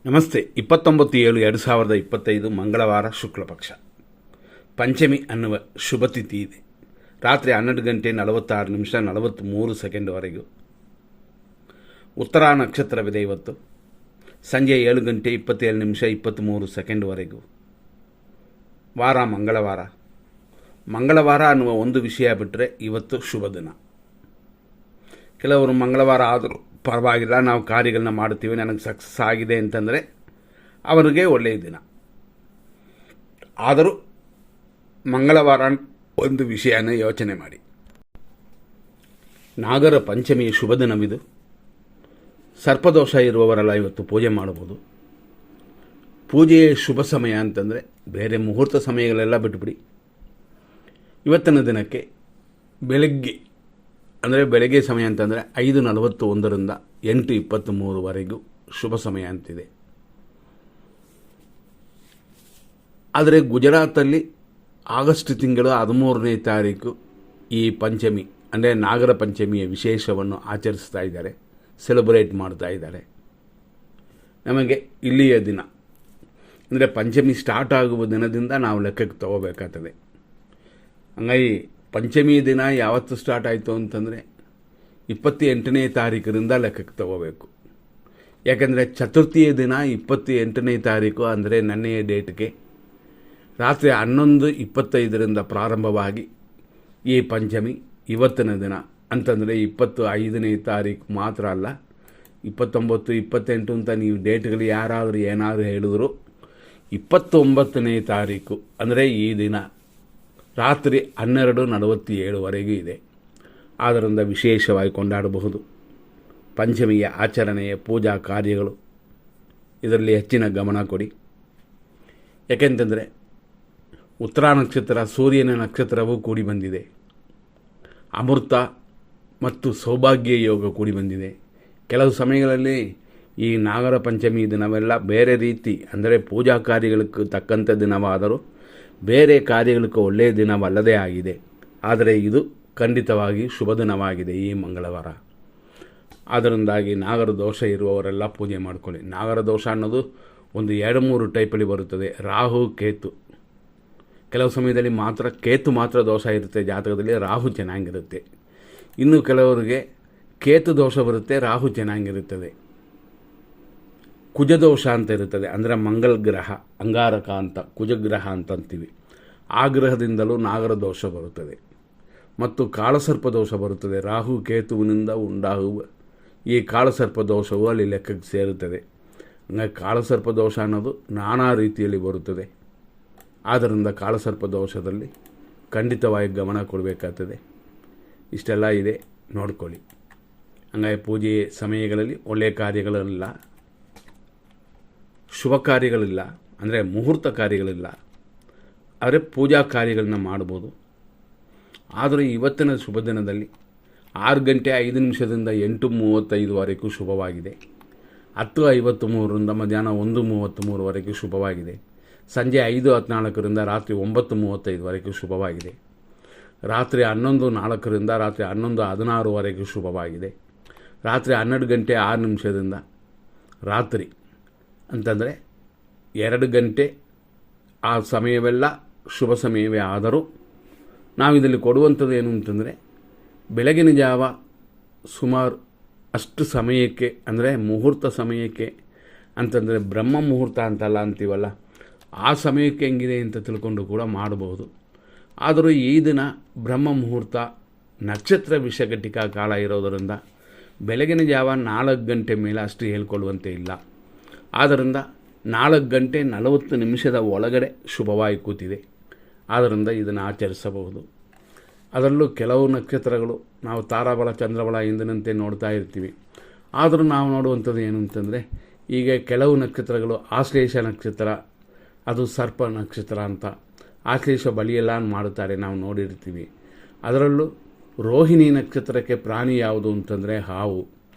ನಮಸ್ತೆ. 29/7/2025 ಮಂಗಳವಾರ ಶುಕ್ಲಪಕ್ಷ ಪಂಚಮಿ ಅನ್ನುವ ಶುಭ ತಿಥಿ ಇದೆ. ರಾತ್ರಿ 12:46:43 ಉತ್ತರ ನಕ್ಷತ್ರವಿದೆ. ಇವತ್ತು ಸಂಜೆ 7:27:23 ವಾರ ಮಂಗಳವಾರ ಅನ್ನುವ ಒಂದು ವಿಷಯ ಬಿಟ್ಟರೆ ಇವತ್ತು ಶುಭ ದಿನ. ಕೆಲವರು ಮಂಗಳವಾರ ಆದರೂ ಪರವಾಗಿಲ್ಲ, ನಾವು ಕಾರ್ಯಗಳನ್ನ ಮಾಡ್ತೀವಿ, ನನಗೆ ಸಕ್ಸಸ್ ಆಗಿದೆ ಅಂತಂದರೆ ಅವರಿಗೆ ಒಳ್ಳೆಯ ದಿನ. ಆದರೂ ಮಂಗಳವಾರ ಒಂದು ವಿಷಯನ ಯೋಚನೆ ಮಾಡಿ. ನಾಗರ ಪಂಚಮಿಯ ಶುಭ ದಿನವಿದು. ಸರ್ಪದೋಷ ಇರುವವರೆಲ್ಲ ಇವತ್ತು ಪೂಜೆ ಮಾಡಬಹುದು. ಪೂಜೆಯ ಶುಭ ಸಮಯ ಅಂತಂದರೆ ಬೇರೆ ಮುಹೂರ್ತ ಸಮಯಗಳೆಲ್ಲ ಬಿಟ್ಬಿಡಿ. ಇವತ್ತಿನ ದಿನಕ್ಕೆ ಬೆಳಗ್ಗೆ ಸಮಯ ಅಂತಂದರೆ 5:41 8:23 ಶುಭ ಸಮಯ ಅಂತಿದೆ. ಆದರೆ ಗುಜರಾತಲ್ಲಿ ಆಗಸ್ಟ್ ತಿಂಗಳ 13ನೇ ತಾರೀಕು ಈ ಪಂಚಮಿ ಅಂದರೆ ನಾಗರ ಪಂಚಮಿಯ ವಿಶೇಷವನ್ನು ಆಚರಿಸ್ತಾ ಇದ್ದಾರೆ, ಸೆಲೆಬ್ರೇಟ್ ಮಾಡ್ತಾ ಇದ್ದಾರೆ. ನಮಗೆ ಇಲ್ಲಿಯ ದಿನ ಅಂದರೆ ಪಂಚಮಿ ಸ್ಟಾರ್ಟ್ ಆಗುವ ದಿನದಿಂದ ನಾವು ಲೆಕ್ಕಕ್ಕೆ ತಗೋಬೇಕಾಗ್ತದೆ. ಹಂಗಾಗಿ ಪಂಚಮಿ ದಿನ ಯಾವತ್ತು ಸ್ಟಾರ್ಟ್ ಆಯಿತು ಅಂತಂದರೆ 28ನೇ ತಾರೀಕರಿಂದ ಲೆಕ್ಕಕ್ಕೆ ತಗೋಬೇಕು. ಯಾಕೆಂದರೆ ಚತುರ್ಥಿಯ ದಿನ 28ನೇ ತಾರೀಕು ಅಂದರೆ ನನ್ನೆಯ ಡೇಟ್ಗೆ ರಾತ್ರಿ 11:25 ಪ್ರಾರಂಭವಾಗಿ ಈ ಪಂಚಮಿ ಇವತ್ತಿನ ದಿನ ಅಂತಂದರೆ 25ನೇ ತಾರೀಕು ಮಾತ್ರ ಅಲ್ಲ, 29, 28 ಅಂತ ನೀವು ಡೇಟ್ಗಳು ಯಾರಾದರೂ ಏನಾದರೂ ಹೇಳಿದ್ರು 29ನೇ ತಾರೀಕು ಅಂದರೆ ಈ ದಿನ ರಾತ್ರಿ 12:47 ಇದೆ. ಆದ್ದರಿಂದ ವಿಶೇಷವಾಗಿ ಕೊಂಡಾಡಬಹುದು. ಪಂಚಮಿಯ ಆಚರಣೆಯ ಪೂಜಾ ಕಾರ್ಯಗಳು ಇದರಲ್ಲಿ ಹೆಚ್ಚಿನ ಗಮನ ಕೊಡಿ. ಯಾಕೆಂತಂದರೆ ಉತ್ತರ ನಕ್ಷತ್ರ ಸೂರ್ಯನ ನಕ್ಷತ್ರವೂ ಕೂಡಿ ಬಂದಿದೆ. ಅಮೃತ ಮತ್ತು ಸೌಭಾಗ್ಯ ಯೋಗ ಕೂಡಿ ಬಂದಿದೆ. ಕೆಲವು ಸಮಯಗಳಲ್ಲಿ ಈ ನಾಗರ ಪಂಚಮಿ ದಿನವೆಲ್ಲ ಬೇರೆ ರೀತಿ ಅಂದರೆ ಪೂಜಾ ಕಾರ್ಯಗಳಿಗೆ ತಕ್ಕಂಥ ದಿನವಾದರೂ ಬೇರೆ ಕಾರ್ಯಗಳಿಗೆ ಒಳ್ಳೆಯ ದಿನವಲ್ಲದೇ ಆಗಿದೆ. ಆದರೆ ಇದು ಖಂಡಿತವಾಗಿ ಶುಭ ದಿನವಾಗಿದೆ ಈ ಮಂಗಳವಾರ. ಅದರಿಂದಾಗಿ ನಾಗರ ದೋಷ ಇರುವವರೆಲ್ಲ ಪೂಜೆ ಮಾಡಿಕೊಳ್ಳಿ. ನಾಗರ ದೋಷ ಅನ್ನೋದು ಒಂದು 2-3 ಟೈಪಲ್ಲಿ ಬರುತ್ತದೆ. ರಾಹು, ಕೇತು. ಕೆಲವು ಸಮಯದಲ್ಲಿ ಮಾತ್ರ ಕೇತು ಮಾತ್ರ ದೋಷ ಇರುತ್ತೆ ಜಾತಕದಲ್ಲಿ, ರಾಹು ಚೆನ್ನಾಗಿರುತ್ತೆ. ಇನ್ನು ಕೆಲವರಿಗೆ ಕೇತು ದೋಷ ಬರುತ್ತೆ, ರಾಹು ಚೆನ್ನಾಗಿರುತ್ತದೆ. ಕುಜದೋಷ ಅಂತ ಇರುತ್ತದೆ, ಅಂದರೆ ಮಂಗಲ ಗ್ರಹ, ಅಂಗಾರಕ ಅಂತ ಕುಜಗ್ರಹ ಅಂತಂತೀವಿ. ಆ ಗ್ರಹದಿಂದಲೂ ನಾಗರ ದೋಷ ಬರುತ್ತದೆ. ಮತ್ತು ಕಾಳಸರ್ಪ ದೋಷ ಬರುತ್ತದೆ. ರಾಹು ಕೇತುವಿನಿಂದ ಉಂಟಾಗುವ ಈ ಕಾಳಸರ್ಪ ದೋಷವು ಅಲ್ಲಿ ಲೆಕ್ಕಕ್ಕೆ ಸೇರುತ್ತದೆ. ಹಂಗಾಗಿ ಕಾಳಸರ್ಪ ದೋಷ ಅನ್ನೋದು ನಾನಾ ರೀತಿಯಲ್ಲಿ ಬರುತ್ತದೆ. ಆದ್ದರಿಂದ ಕಾಳಸರ್ಪ ದೋಷದಲ್ಲಿ ಖಂಡಿತವಾಗಿ ಗಮನ ಕೊಡಬೇಕಾಗ್ತದೆ. ಇಷ್ಟೆಲ್ಲ ಇದೆ, ನೋಡ್ಕೊಳ್ಳಿ. ಹಂಗಾಗಿ ಪೂಜೆ ಸಮಯಗಳಲ್ಲಿ ಒಳ್ಳೆಯ ಕಾರ್ಯಗಳಿಲ್ಲ, ಶುಭ ಕಾರ್ಯಗಳಿಲ್ಲ, ಅಂದರೆ ಮುಹೂರ್ತ ಕಾರ್ಯಗಳಿಲ್ಲ. ಆದರೆ ಪೂಜಾ ಕಾರ್ಯಗಳನ್ನ ಮಾಡ್ಬೋದು. ಆದರೆ ಇವತ್ತಿನ ಶುಭ ದಿನದಲ್ಲಿ 6:05 8:35 ಶುಭವಾಗಿದೆ. 10:53 ಮಧ್ಯಾಹ್ನ 1:33 ಶುಭವಾಗಿದೆ. ಸಂಜೆ 5:14 ರಾತ್ರಿ 9:35 ಶುಭವಾಗಿದೆ. ರಾತ್ರಿ 11:04 ರಾತ್ರಿ 11:16 ಶುಭವಾಗಿದೆ. ರಾತ್ರಿ 12:06 ರಾತ್ರಿ ಅಂತಂದರೆ 2 ಗಂಟೆ ಆ ಸಮಯವೆಲ್ಲ ಶುಭ ಸಮಯವೇ. ಆದರೂ ನಾವಿದಲ್ಲಿ ಕೊಡುವಂಥದ್ದು ಏನು ಅಂತಂದರೆ ಬೆಳಗಿನ ಜಾವ ಸುಮಾರು ಅಷ್ಟು ಸಮಯಕ್ಕೆ, ಅಂದರೆ ಮುಹೂರ್ತ ಸಮಯಕ್ಕೆ ಅಂತಂದರೆ ಬ್ರಹ್ಮ ಮುಹೂರ್ತ ಅಂತಲ್ಲ ಅಂತೀವಲ್ಲ, ಆ ಸಮಯಕ್ಕೆ ಹೆಂಗಿದೆ ಅಂತ ತಿಳ್ಕೊಂಡು ಕೂಡ ಮಾಡಬಹುದು. ಆದರೂ ಈ ದಿನ ಬ್ರಹ್ಮ ಮುಹೂರ್ತ ನಕ್ಷತ್ರ ವಿಷಘಟಿಕಾ ಕಾಲ ಇರೋದರಿಂದ ಬೆಳಗಿನ ಜಾವ 4 ಗಂಟೆ ಮೇಲೆ ಅಷ್ಟು ಹೇಳ್ಕೊಳ್ಳುವಂತೆ ಇಲ್ಲ. ಆದ್ದರಿಂದ 4:40 ಒಳಗಡೆ ಶುಭವಾಗಿ ಕೂತಿದೆ. ಆದ್ದರಿಂದ ಇದನ್ನು ಆಚರಿಸಬಹುದು. ಅದರಲ್ಲೂ ಕೆಲವು ನಕ್ಷತ್ರಗಳು ನಾವು ತಾರಾಬಲ ಚಂದ್ರಬಲ ಎಂದಿನಂತೆ ನೋಡ್ತಾ ಇರ್ತೀವಿ. ಆದರೂ ನಾವು ನೋಡುವಂಥದ್ದು ಏನು ಅಂತಂದರೆ, ಈಗ ಕೆಲವು ನಕ್ಷತ್ರಗಳು ಆಶ್ಲೇಷ ನಕ್ಷತ್ರ, ಅದು ಸರ್ಪ ನಕ್ಷತ್ರ ಅಂತ ಆಶ್ಲೇಷ ಬಲಿಯೆಲ್ಲ ಮಾಡುತ್ತಾರೆ, ನಾವು ನೋಡಿರ್ತೀವಿ. ಅದರಲ್ಲೂ ರೋಹಿಣಿ ನಕ್ಷತ್ರಕ್ಕೆ ಪ್ರಾಣಿ ಯಾವುದು ಅಂತಂದರೆ ಹಾವು.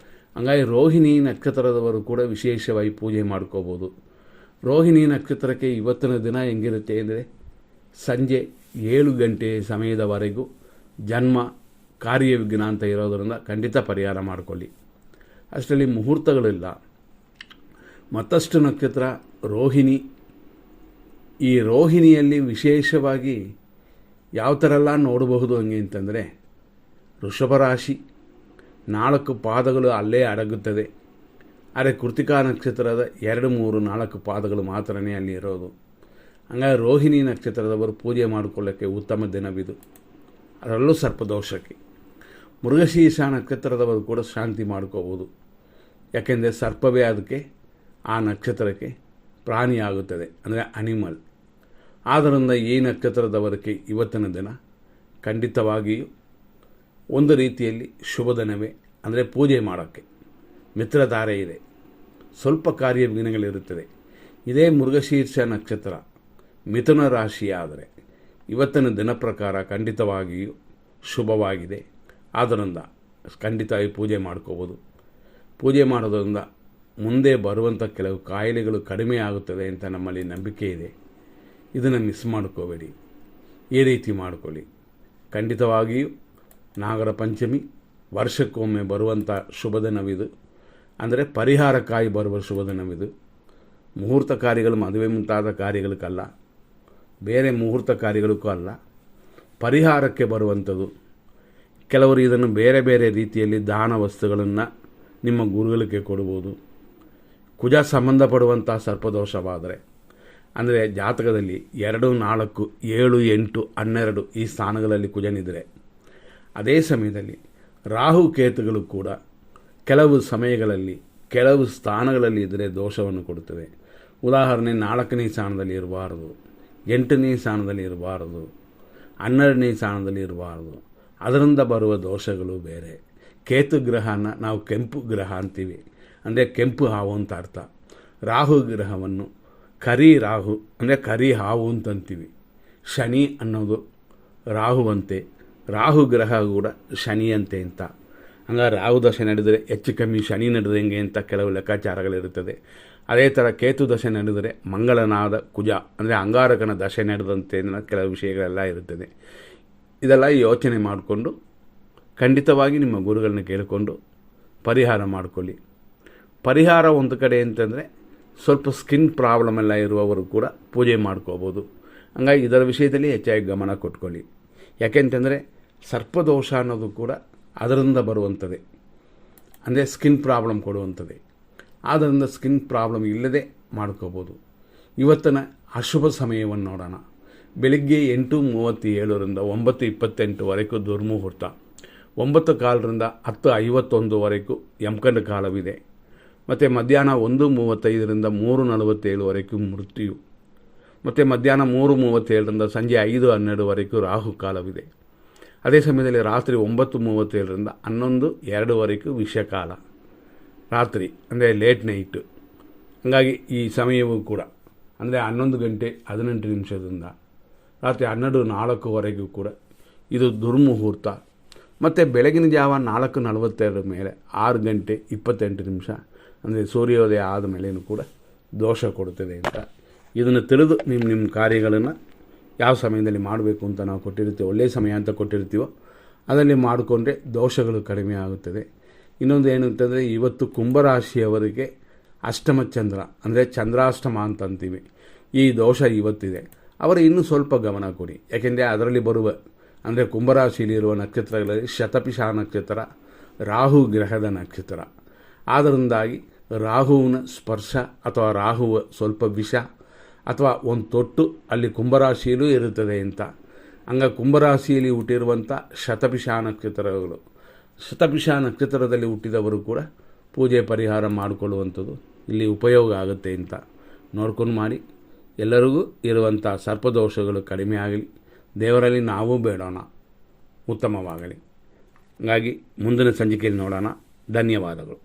ಹಂಗಾಗಿ ರೋಹಿಣಿ ನಕ್ಷತ್ರದವರು ಕೂಡ ವಿಶೇಷವಾಗಿ ಪೂಜೆ ಮಾಡ್ಕೋಬೋದು. ರೋಹಿಣಿ ನಕ್ಷತ್ರಕ್ಕೆ ಇವತ್ತಿನ ದಿನ ಹೆಂಗಿರುತ್ತೆ ಅಂದರೆ ಸಂಜೆ 7 ಗಂಟೆ ಸಮಯದವರೆಗೂ ಜನ್ಮ ಕಾರ್ಯವಿಘ್ನ ಅಂತ ಇರೋದರಿಂದ ಖಂಡಿತ ಪರಿಹಾರ ಮಾಡಿಕೊಳ್ಳಿ. ಅಷ್ಟರಲ್ಲಿ ಮುಹೂರ್ತಗಳಿಲ್ಲ. ಮತ್ತಷ್ಟು ನಕ್ಷತ್ರ ರೋಹಿಣಿ. ಈ ರೋಹಿಣಿಯಲ್ಲಿ ವಿಶೇಷವಾಗಿ ಯಾವ ಥರ ಎಲ್ಲ ನೋಡಬಹುದು ಹಂಗೆ ಅಂತಂದರೆ, ವೃಷಭ ರಾಶಿ 4 ಪಾದಗಳು ಅಲ್ಲೇ ಅಡಗುತ್ತದೆ. ಆದರೆ ಕೃತಿಕಾ ನಕ್ಷತ್ರದ 2, 3, 4 ಪಾದಗಳು ಮಾತ್ರನೇ ಅಲ್ಲಿ ಇರೋದು. ಹಂಗಾಗಿ ರೋಹಿಣಿ ನಕ್ಷತ್ರದವರು ಪೂಜೆ ಮಾಡಿಕೊಳ್ಳೋಕ್ಕೆ ಉತ್ತಮ ದಿನವಿದು, ಅದರಲ್ಲೂ ಸರ್ಪದೋಷಕ್ಕೆ. ಮೃಗಶೀರ್ಷ ನಕ್ಷತ್ರದವರು ಕೂಡ ಶಾಂತಿ ಮಾಡ್ಕೋಬೋದು. ಯಾಕೆಂದರೆ ಸರ್ಪವೇ ಅದಕ್ಕೆ, ಆ ನಕ್ಷತ್ರಕ್ಕೆ ಪ್ರಾಣಿಯಾಗುತ್ತದೆ, ಅಂದರೆ ಅನಿಮಲ್. ಆದ್ದರಿಂದ ಈ ನಕ್ಷತ್ರದವರಿಗೆ ಇವತ್ತಿನ ದಿನ ಖಂಡಿತವಾಗಿಯೂ ಒಂದು ರೀತಿಯಲ್ಲಿ ಶುಭ ದಿನವೇ. ಅಂದರೆ ಪೂಜೆ ಮಾಡೋಕ್ಕೆ ಮಿತ್ರಧಾರೆ ಇದೆ, ಸ್ವಲ್ಪ ಕಾರ್ಯವಿಘ್ನಗಳಿರುತ್ತದೆ. ಇದೇ ಮೃಗಶೀರ್ಷ ನಕ್ಷತ್ರ ಮಿಥುನ ರಾಶಿಯಾದರೆ ಇವತ್ತಿನ ದಿನ ಪ್ರಕಾರ ಖಂಡಿತವಾಗಿಯೂ ಶುಭವಾಗಿದೆ. ಆದ್ದರಿಂದ ಖಂಡಿತವಾಗಿ ಪೂಜೆ ಮಾಡ್ಕೋಬೋದು. ಪೂಜೆ ಮಾಡೋದ್ರಿಂದ ಮುಂದೆ ಬರುವಂಥ ಕೆಲವು ಕಾಯಿಲೆಗಳು ಕಡಿಮೆ ಆಗುತ್ತದೆ ಅಂತ ನಮ್ಮಲ್ಲಿ ನಂಬಿಕೆ ಇದೆ. ಇದನ್ನು ಮಿಸ್ ಮಾಡ್ಕೋಬೇಡಿ, ಈ ರೀತಿ ಮಾಡಿಕೊಳ್ಳಿ. ಖಂಡಿತವಾಗಿಯೂ ನಾಗರ ಪಂಚಮಿ ವರ್ಷಕ್ಕೊಮ್ಮೆ ಬರುವಂಥ ಶುಭ ದಿನವಿದು. ಅಂದರೆ ಪರಿಹಾರಕ್ಕಾಗಿ ಬರುವ ಶುಭ ದಿನವಿದು. ಮುಹೂರ್ತ ಕಾರ್ಯಗಳು, ಮದುವೆ ಮುಂತಾದ ಕಾರ್ಯಗಳಕ್ಕಲ್ಲ, ಬೇರೆ ಮುಹೂರ್ತ ಕಾರ್ಯಗಳಿಗೂ ಅಲ್ಲ, ಪರಿಹಾರಕ್ಕೆ ಬರುವಂಥದ್ದು. ಕೆಲವರು ಇದನ್ನು ಬೇರೆ ಬೇರೆ ರೀತಿಯಲ್ಲಿ ದಾನ ವಸ್ತುಗಳನ್ನು ನಿಮ್ಮ ಗುರುಗಳಿಗೆ ಕೊಡ್ಬೋದು. ಕುಜ ಸಂಬಂಧಪಡುವಂಥ ಸರ್ಪದೋಷವಾದರೆ, ಅಂದರೆ ಜಾತಕದಲ್ಲಿ 2, 4, 7, 8, 12 ಈ ಸ್ಥಾನಗಳಲ್ಲಿ ಕುಜನಿದ್ರೆ, ಅದೇ ಸಮಯದಲ್ಲಿ ರಾಹು ಕೇತುಗಳು ಕೂಡ ಕೆಲವು ಸಮಯಗಳಲ್ಲಿ ಕೆಲವು ಸ್ಥಾನಗಳಲ್ಲಿ ಇದ್ದರೆ ದೋಷವನ್ನು ಕೊಡುತ್ತವೆ. ಉದಾಹರಣೆ 4ನೇ ಸ್ಥಾನದಲ್ಲಿ ಇರಬಾರದು, 8ನೇ ಸ್ಥಾನದಲ್ಲಿ ಇರಬಾರದು, 12ನೇ ಸ್ಥಾನದಲ್ಲಿ ಇರಬಾರದು. ಅದರಿಂದ ಬರುವ ದೋಷಗಳು ಬೇರೆ. ಕೇತು ಗ್ರಹನ ನಾವು ಕೆಂಪು ಗ್ರಹ ಅಂತೀವಿ, ಅಂದರೆ ಕೆಂಪು ಹಾವು ಅಂತ ಅರ್ಥ. ರಾಹು ಗ್ರಹವನ್ನು ಕರಿ ರಾಹು, ಅಂದರೆ ಕರಿ ಹಾವು ಅಂತಂತೀವಿ. ಶನಿ ಅನ್ನೋದು ರಾಹುವಂತೆ, ರಾಹು ಗ್ರಹ ಕೂಡ ಶನಿಯಂತೆ ಅಂತ. ಹಂಗಾರೆ ರಾಹು ದಶೆ ನಡೆದರೆ ಹೆಚ್ಚು ಕಮ್ಮಿ ಶನಿ ನಡೆದಂಗೆ ಅಂತ ಕೆಲವು ಲೆಕ್ಕಾಚಾರಗಳಿರುತ್ತದೆ. ಅದೇ ಥರ ಕೇತು ದಶೆ ನಡೆದರೆ ಮಂಗಳನಾದ ಕುಜ, ಅಂದರೆ ಅಂಗಾರಕನ ದಶೆ ನಡೆದಂತೆ ಕೆಲವು ವಿಷಯಗಳೆಲ್ಲ ಇರುತ್ತದೆ. ಇದೆಲ್ಲ ಯೋಚನೆ ಮಾಡಿಕೊಂಡು ಖಂಡಿತವಾಗಿ ನಿಮ್ಮ ಗುರುಗಳನ್ನ ಕೇಳಿಕೊಂಡು ಪರಿಹಾರ ಮಾಡಿಕೊಳ್ಳಿ. ಪರಿಹಾರ ಒಂದು ಕಡೆ ಅಂತಂದರೆ ಸ್ವಲ್ಪ ಸ್ಕಿನ್ ಪ್ರಾಬ್ಲಮ್ ಎಲ್ಲ ಇರುವವರು ಕೂಡ ಪೂಜೆ ಮಾಡ್ಕೋಬೋದು. ಹಂಗಾಗಿ ಇದರ ವಿಷಯದಲ್ಲಿ ಹೆಚ್ಚಾಗಿ ಗಮನ ಕೊಟ್ಕೊಳ್ಳಿ. ಯಾಕೆಂತಂದರೆ ಸರ್ಪದೋಷ ಅನ್ನೋದು ಕೂಡ ಅದರಿಂದ ಬರುವಂಥದ್ದೇ, ಅಂದರೆ ಸ್ಕಿನ್ ಪ್ರಾಬ್ಲಮ್ ಕೊಡುವಂಥದ್ದೇ. ಆದ್ದರಿಂದ ಸ್ಕಿನ್ ಪ್ರಾಬ್ಲಮ್ ಇಲ್ಲದೆ ಮಾಡ್ಕೋಬೋದು. ಇವತ್ತಿನ ಅಶುಭ ಸಮಯವನ್ನು ನೋಡೋಣ. ಬೆಳಿಗ್ಗೆ 8:37ರಿಂದ 9:28ವರೆಗೂ ದುರ್ಮುಹೂರ್ತ, 9:15ರಿಂದ 10:51ವರೆಗೂ ಯಮಕಂಡ ಕಾಲವಿದೆ. ಮತ್ತು ಮಧ್ಯಾಹ್ನ 1:35ರಿಂದ 3:47ವರೆಗೂ ಮೃತ್ಯು. ಮತ್ತು ಮಧ್ಯಾಹ್ನ 3:37ರಿಂದ ಸಂಜೆ 5:12ವರೆಗೂ ರಾಹು ಕಾಲವಿದೆ. ಅದೇ ಸಮಯದಲ್ಲಿ ರಾತ್ರಿ 9:37ರಿಂದ 11:02ವರೆಗೂ ವಿಷಕಾಲ ರಾತ್ರಿ, ಅಂದರೆ ಲೇಟ್ ನೈಟು. ಹಾಗಾಗಿ ಈ ಸಮಯವೂ ಕೂಡ ಅಂದರೆ 11 ಗಂಟೆ 18 ನಿಮಿಷದಿಂದ ರಾತ್ರಿ 12:04ವರೆಗೂ ಕೂಡ ಇದು ದುರ್ಮುಹೂರ್ತ. ಮತ್ತು ಬೆಳಗಿನ ಜಾವ 4:42 ಮೇಲೆ 6 ಗಂಟೆ 28 ನಿಮಿಷ, ಅಂದರೆ ಸೂರ್ಯೋದಯ ಆದ ಮೇಲೇನೂ ಕೂಡ ದೋಷ ಕೊಡುತ್ತದೆ ಅಂತ. ಇದನ್ನು ತಿಳಿದು ನಿಮ್ಮ ಕಾರ್ಯಗಳನ್ನು ಯಾವ ಸಮಯದಲ್ಲಿ ಮಾಡಬೇಕು ಅಂತ ನಾವು ಕೊಟ್ಟಿರ್ತೀವೋ, ಒಳ್ಳೆಯ ಸಮಯ ಅಂತ ಕೊಟ್ಟಿರ್ತೀವೋ ಅದರಲ್ಲಿ ಮಾಡಿಕೊಂಡ್ರೆ ದೋಷಗಳು ಕಡಿಮೆ ಆಗುತ್ತದೆ. ಇನ್ನೊಂದು ಏನಂತಂದರೆ, ಇವತ್ತು ಕುಂಭರಾಶಿಯವರಿಗೆ ಅಷ್ಟಮ ಚಂದ್ರ, ಅಂದರೆ ಚಂದ್ರಾಷ್ಟಮ ಅಂತ ಅಂತೀವಿ. ಈ ದೋಷ ಇವತ್ತಿದೆ. ಅವರು ಇನ್ನೂ ಸ್ವಲ್ಪ ಗಮನ ಕೊಡಿ. ಯಾಕೆಂದರೆ ಅದರಲ್ಲಿ ಬರುವ, ಅಂದರೆ ಕುಂಭರಾಶಿಯಲ್ಲಿರುವ ನಕ್ಷತ್ರಗಳಲ್ಲಿ ಶತಪಿಷ ನಕ್ಷತ್ರ ರಾಹು ಗ್ರಹದ ನಕ್ಷತ್ರ. ಆದ್ದರಿಂದಾಗಿ ರಾಹುವಿನ ಸ್ಪರ್ಶ ಅಥವಾ ರಾಹುವ ಸ್ವಲ್ಪ ವಿಷ ಅಥವಾ ಒಂದು ತೊಟ್ಟು ಅಲ್ಲಿ ಕುಂಭರಾಶಿಯಲ್ಲೂ ಇರುತ್ತದೆ ಅಂತ. ಹಂಗ ಕುಂಭರಾಶಿಯಲ್ಲಿ ಹುಟ್ಟಿರುವಂಥ ಶತಪಿಷ ನಕ್ಷತ್ರಗಳು, ಶತಪಿಷ ನಕ್ಷತ್ರದಲ್ಲಿ ಹುಟ್ಟಿದವರು ಕೂಡ ಪೂಜೆ ಪರಿಹಾರ ಮಾಡಿಕೊಳ್ಳುವಂಥದ್ದು ಇಲ್ಲಿ ಉಪಯೋಗ ಆಗುತ್ತೆ ಅಂತ ನೋಡ್ಕೊಂಡು ಮಾಡಿ. ಎಲ್ಲರಿಗೂ ಇರುವಂಥ ಸರ್ಪದೋಷಗಳು ಕಡಿಮೆ ಆಗಲಿ, ದೇವರಲ್ಲಿ ನಾವು ಬೇಡೋಣ, ಉತ್ತಮವಾಗಲಿ. ಹಾಗಾಗಿ ಮುಂದಿನ ಸಂಚಿಕೆಯಲ್ಲಿ ನೋಡೋಣ. ಧನ್ಯವಾದಗಳು.